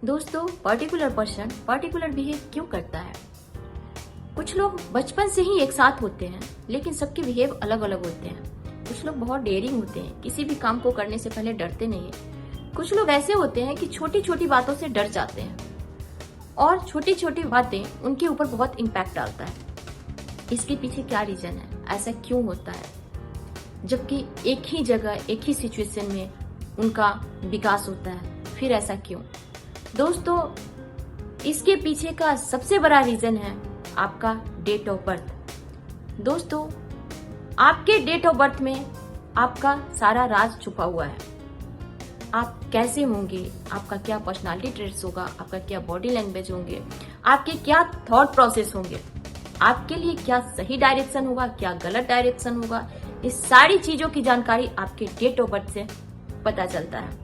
दोस्तों, particular person particular behave क्यों करता है? कुछ लोग बचपन से ही एक साथ होते हैं, लेकिन सबके बिहेव अलग अलग होते हैं। कुछ लोग बहुत डेयरिंग होते हैं, किसी भी काम को करने से पहले डरते नहीं है। कुछ लोग ऐसे होते हैं कि छोटी छोटी बातों से डर जाते हैं और छोटी छोटी बातें उनके ऊपर बहुत इम्पैक्ट डालता है। इसके पीछे क्या रीजन है? ऐसा क्यों होता है जबकि एक ही जगह एक ही सिचुएशन में उनका विकास होता है? फिर ऐसा क्यों? दोस्तों, इसके पीछे का सबसे बड़ा रीजन है आपका डेट ऑफ बर्थ। दोस्तों, आपके डेट ऑफ बर्थ में आपका सारा राज छुपा हुआ है। आप कैसे होंगे, आपका क्या पर्सनालिटी ट्रेट्स होगा, आपका क्या बॉडी लैंग्वेज होंगे, आपके क्या थॉट प्रोसेस होंगे, आपके लिए क्या सही डायरेक्शन होगा, क्या गलत डायरेक्शन होगा, इस सारी चीजों की जानकारी आपके डेट ऑफ बर्थ से पता चलता है।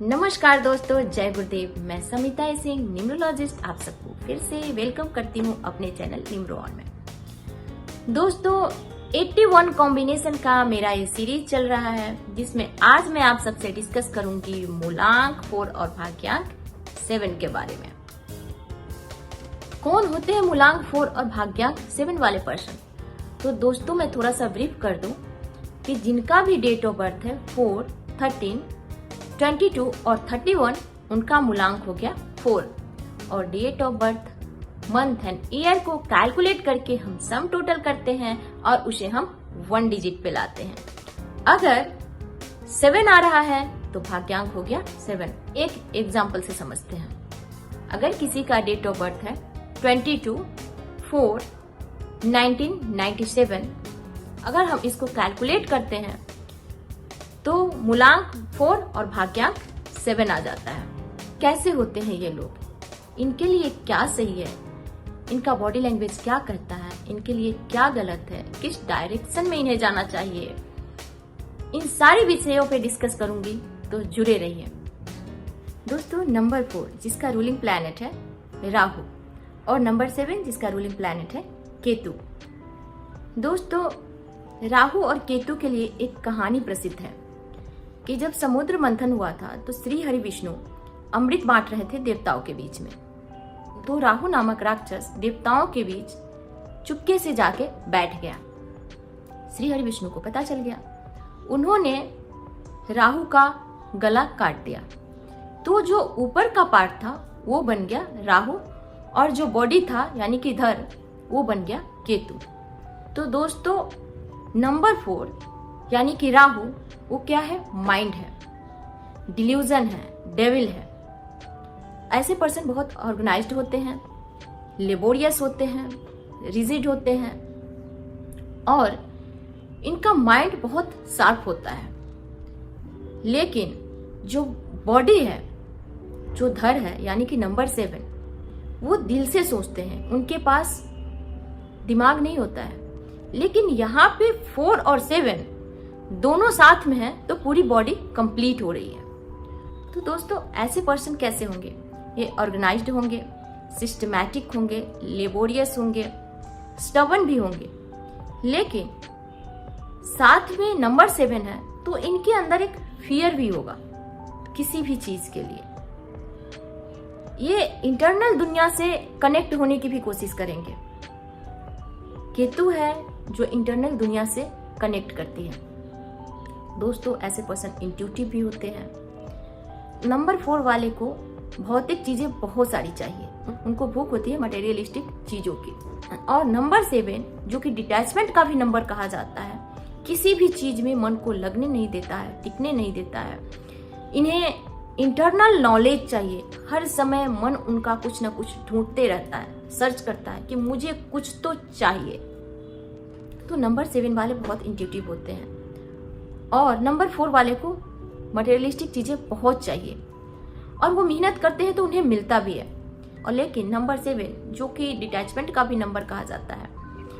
नमस्कार दोस्तों, जय गुरुदेव। मैं समिता सिंह, न्यूमरोलॉजिस्ट, आप सबको फिर से वेलकम करती हूँ अपने चैनल न्यूमरो ऑन में। दोस्तों, 81 कॉम्बिनेशन का मेरा ये सीरीज चल रहा है, जिसमें आज मैं आप सबसे डिस्कस करूंगी मूलांक 4 और भाग्यांक 7 के बारे में। कौन होते हैं मूलांक 4 और भाग्यांक 7 वाले पर्सन? तो दोस्तों, मैं थोड़ा सा ब्रीफ कर दूं कि जिनका भी डेट ऑफ बर्थ है 4, 13, 22 और 31, उनका मूलांक हो गया 4। और date of birth, month and year को कैलकुलेट करके हम सम टोटल करते हैं और उसे हम 1 डिजिट पे लाते हैं। अगर 7 आ रहा है तो भाग्यांक हो गया 7। एक एग्जाम्पल से समझते हैं। अगर किसी का डेट ऑफ बर्थ है 22, 4, 1997, अगर हम इसको कैलकुलेट करते हैं तो मूलांक 4 और भाग्यांक 7 आ जाता है। कैसे होते हैं ये लोग? इनके लिए क्या सही है? इनका बॉडी लैंग्वेज क्या कहता है? इनके लिए क्या गलत है? किस डायरेक्शन में इन्हें जाना चाहिए? इन सारी विषयों पे डिस्कस करूंगी, तो जुड़े रहिए। दोस्तों, नंबर 4 जिसका रूलिंग प्लैनेट है राहु और नंबर 7 जिसका रूलिंग प्लैनेट है केतु। दोस्तों, राहु और केतु के लिए एक कहानी प्रसिद्ध है कि जब समुद्र मंथन हुआ था तो श्री हरि विष्णु अमृत बांट रहे थे देवताओं के बीच में। तो राहु नामक राक्षस देवताओं के बीच चुपके से जाके बैठ गया। श्री हरि विष्णु को पता चल गया। उन्होंने राहु का गला काट दिया। तो जो ऊपर का पार्ट था वो बन गया राहु और जो बॉडी था यानी कि धड़, वो बन गया केतु। तो दोस्तों, नंबर 4 यानी कि राहु, वो क्या है? माइंड है, डिल्यूजन है, डेविल है। ऐसे पर्सन बहुत ऑर्गेनाइज्ड होते हैं, लेबोरियस होते हैं, रिजिड होते हैं और इनका माइंड बहुत शार्प होता है। लेकिन जो बॉडी है, जो धड़ है यानी कि नंबर 7, वो दिल से सोचते हैं, उनके पास दिमाग नहीं होता है। लेकिन यहाँ पे 4 और 7 दोनों साथ में है तो पूरी बॉडी कंप्लीट हो रही है। तो दोस्तों, ऐसे पर्सन कैसे होंगे? ये ऑर्गेनाइज्ड होंगे, सिस्टमैटिक होंगे, लेबोरियस होंगे, स्टबर्न भी होंगे। लेकिन साथ में नंबर 7 है तो इनके अंदर एक फियर भी होगा किसी भी चीज के लिए। ये इंटरनल दुनिया से कनेक्ट होने की भी कोशिश करेंगे। केतु है जो इंटरनल दुनिया से कनेक्ट करती है। दोस्तों, ऐसे पर्सन इंट्यूटिव भी होते हैं। नंबर 4 वाले को भौतिक चीजें बहुत सारी चाहिए, उनको भूख होती है मटेरियलिस्टिक चीजों की। और नंबर 7 जो कि डिटैचमेंट का भी नंबर कहा जाता है, किसी भी चीज में मन को लगने नहीं देता है, टिकने नहीं देता है। इन्हें इंटरनल नॉलेज चाहिए। हर समय मन उनका कुछ ना कुछ ढूंढते रहता है, सर्च करता है कि मुझे कुछ तो चाहिए। तो नंबर 7 वाले बहुत इंट्यूटिव होते हैं और नंबर 4 वाले को मटेरियलिस्टिक चीजें बहुत चाहिए और वो मेहनत करते हैं तो उन्हें मिलता भी है। और लेकिन नंबर 7 जो कि डिटैचमेंट का भी नंबर कहा जाता है,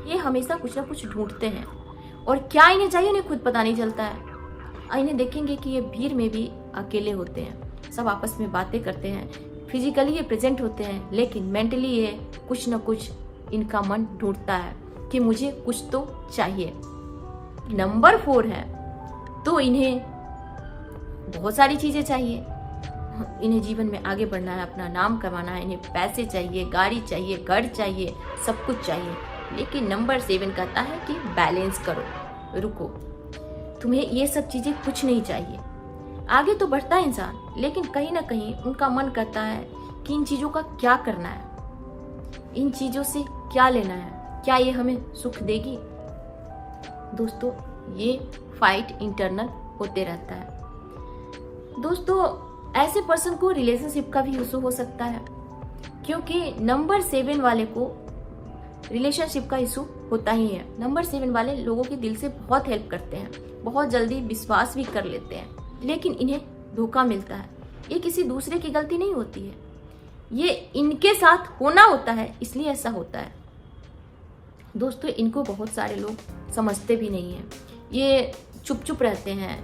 ये हमेशा कुछ ना कुछ ढूंढते हैं और क्या इन्हें चाहिए इन्हें खुद पता नहीं चलता है। इन्हें देखेंगे कि ये भीड़ में भी अकेले होते हैं, सब आपस में बातें करते हैं, फिजिकली ये प्रेजेंट होते हैं, लेकिन मेंटली ये कुछ न कुछ इनका मन ढूंढता है कि मुझे कुछ तो चाहिए। नंबर 4 है तो इन्हें बहुत सारी चीजें चाहिए। इन्हें जीवन में आगे बढ़ना है, अपना नाम कमाना है, इन्हें पैसे चाहिए, गाड़ी चाहिए, घर चाहिए, सब कुछ चाहिए। लेकिन नंबर 7 कहता है कि बैलेंस करो, रुको, तुम्हें ये सब चीजें कुछ नहीं चाहिए। आगे तो बढ़ता है इंसान, लेकिन कहीं ना कहीं उनका मन करता है कि इन चीजों का क्या करना है, इन चीजों से क्या लेना है, क्या ये हमें सुख देगी। दोस्तों, ये फाइट इंटरनल होते रहता है। दोस्तों, ऐसे पर्सन को रिलेशनशिप का भी इशू हो सकता है, क्योंकि नंबर 7 वाले को रिलेशनशिप का इशू होता ही है। नंबर 7 वाले लोगों की दिल से बहुत हेल्प करते हैं, बहुत जल्दी विश्वास भी कर लेते हैं, लेकिन इन्हें धोखा मिलता है। ये किसी दूसरे की गलती नहीं होती है, ये इनके साथ होना होता है, इसलिए ऐसा होता है। दोस्तों, इनको बहुत सारे लोग समझते भी नहीं है, ये चुप चुप रहते हैं,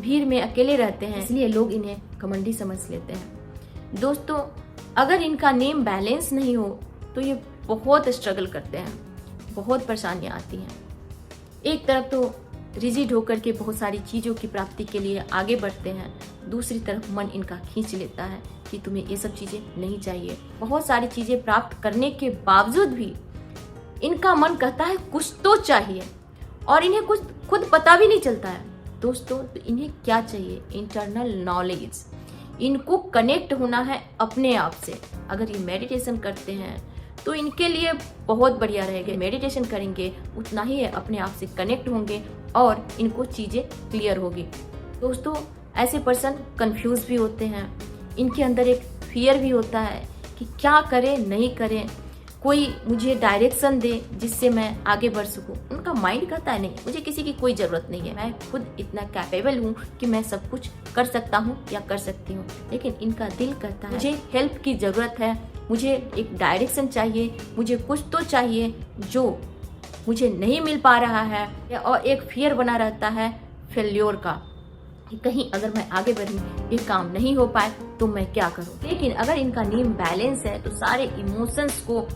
भीड़ में अकेले रहते हैं, इसलिए लोग इन्हें घमंडी समझ लेते हैं। दोस्तों, अगर इनका नेम बैलेंस नहीं हो तो ये बहुत स्ट्रगल करते हैं, बहुत परेशानियां आती हैं। एक तरफ तो रिजिड होकर के बहुत सारी चीजों की प्राप्ति के लिए आगे बढ़ते हैं, दूसरी तरफ मन इनका खींच लेता है कि तुम्हें ये सब चीजें नहीं चाहिए। बहुत सारी चीजें प्राप्त करने के बावजूद भी इनका मन कहता है कुछ तो चाहिए, और इन्हें कुछ खुद पता भी नहीं चलता है। दोस्तों, तो इन्हें क्या चाहिए? Internal knowledge. इनको कनेक्ट होना है अपने आप से। अगर ये मेडिटेशन करते हैं तो इनके लिए बहुत बढ़िया रहेगा। मेडिटेशन करेंगे उतना ही अपने आप से कनेक्ट होंगे और इनको चीजें क्लियर होगी। दोस्तों, ऐसे पर्सन कंफ्यूज भी होते हैं, इनके अंदर एक फियर भी होता है कि क्या करें नहीं करें, कोई मुझे डायरेक्शन दे जिससे मैं आगे बढ़ सकूं। उनका माइंड कहता है नहीं, मुझे किसी की कोई जरूरत नहीं है, मैं खुद इतना कैपेबल हूँ कि मैं सब कुछ कर सकता हूँ या कर सकती हूँ। लेकिन इनका दिल कहता है मुझे हेल्प की जरूरत है, मुझे एक डायरेक्शन चाहिए, मुझे कुछ तो चाहिए जो मुझे नहीं मिल पा रहा है। और एक फियर बना रहता है फेल्योर का, कहीं अगर मैं आगे बढ़ूं, ये काम नहीं हो पाए तो मैं क्या करूं। लेकिन अगर इनका नेम बैलेंस है तो सारे इमोशंस को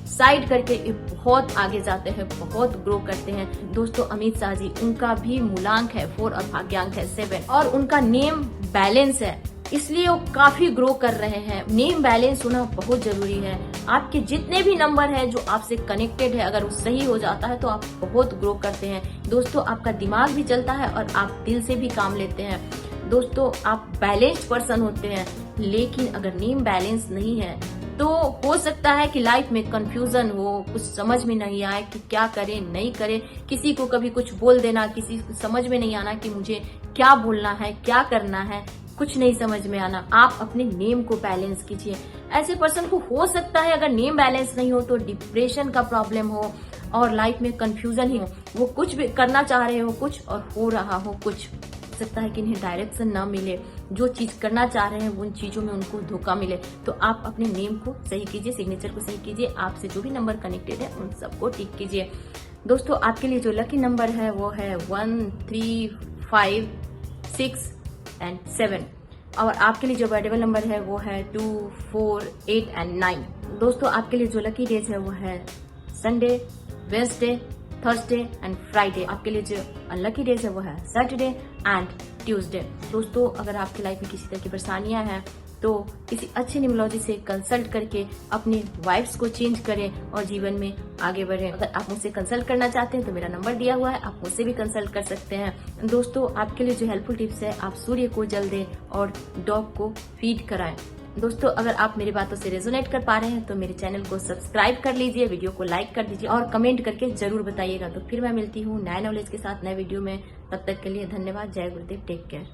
साइड करके ये बहुत आगे जाते हैं, बहुत ग्रो करते हैं। दोस्तों, अमित शाह जी, उनका भी मूलांक है 4 और भाग्यांक है 7, और उनका नेम बैलेंस है, इसलिए वो काफी ग्रो कर रहे हैं। नेम बैलेंस होना बहुत जरूरी है। आपके जितने भी नंबर है जो आपसे कनेक्टेड है, अगर वो सही हो जाता है तो आप बहुत ग्रो करते हैं। दोस्तों, आपका दिमाग भी चलता है और आप दिल से भी काम लेते हैं। दोस्तों, आप बैलेंस्ड पर्सन होते हैं। लेकिन अगर नेम बैलेंस नहीं है तो हो सकता है कि लाइफ में कंफ्यूजन हो, कुछ समझ में नहीं आए कि क्या करें नहीं करें, किसी को कभी कुछ बोल देना, किसी को समझ में नहीं आना कि मुझे क्या बोलना है, क्या करना है, कुछ नहीं समझ में आना। आप अपने नेम को बैलेंस कीजिए। ऐसे पर्सन को हो सकता है अगर नेम बैलेंस नहीं हो तो डिप्रेशन का प्रॉब्लम हो और लाइफ में कंफ्यूजन ही हो, वो कुछ भी करना चाह रहे हो कुछ और हो रहा हो कुछ। हो सकता है कि इन्हें डायरेक्शन ना मिले, जो चीज करना चाह रहे हैं उन चीजों में उनको धोखा मिले। तो आप अपने नेम को सही कीजिए, सिग्नेचर को सही कीजिए, आपसे जो भी नंबर कनेक्टेड है उन सबको ठीक कीजिए। दोस्तों, आपके लिए जो लकी नंबर है वो है 1, 3, 5, 6 एंड 7, और आपके लिए जो बर्डेबल नंबर है वो है 2, 4, 8 एंड 9। दोस्तों, आपके लिए जो लकी डेज है वो है Sunday, Wednesday, Thursday and Friday. आपके लिए जो अनलकी डेज है वो है सैटरडे एंड ट्यूसडे। दोस्तों, अगर आपकी लाइफ में किसी तरह की परेशानियां हैं तो किसी अच्छे न्यूमरोलॉजी से कंसल्ट करके अपने वाइब्स को चेंज करें और जीवन में आगे बढ़ें। अगर आप मुझसे कंसल्ट करना चाहते हैं तो मेरा नंबर दिया हुआ है, आप मुझसे भी कंसल्ट कर सकते हैं। दोस्तों, आपके लिए जो हेल्पफुल टिप्स है, आप सूर्य को जल दें और डॉग को फीड कराएं। दोस्तों, अगर आप मेरी बातों से रेजोनेट कर पा रहे हैं तो मेरे चैनल को सब्सक्राइब कर लीजिए, वीडियो को लाइक कर दीजिए और कमेंट करके जरूर बताइएगा। तो फिर मैं मिलती हूँ नए नॉलेज के साथ नए वीडियो में। तब तक के लिए धन्यवाद। जय गुरुदेव, टेक केयर।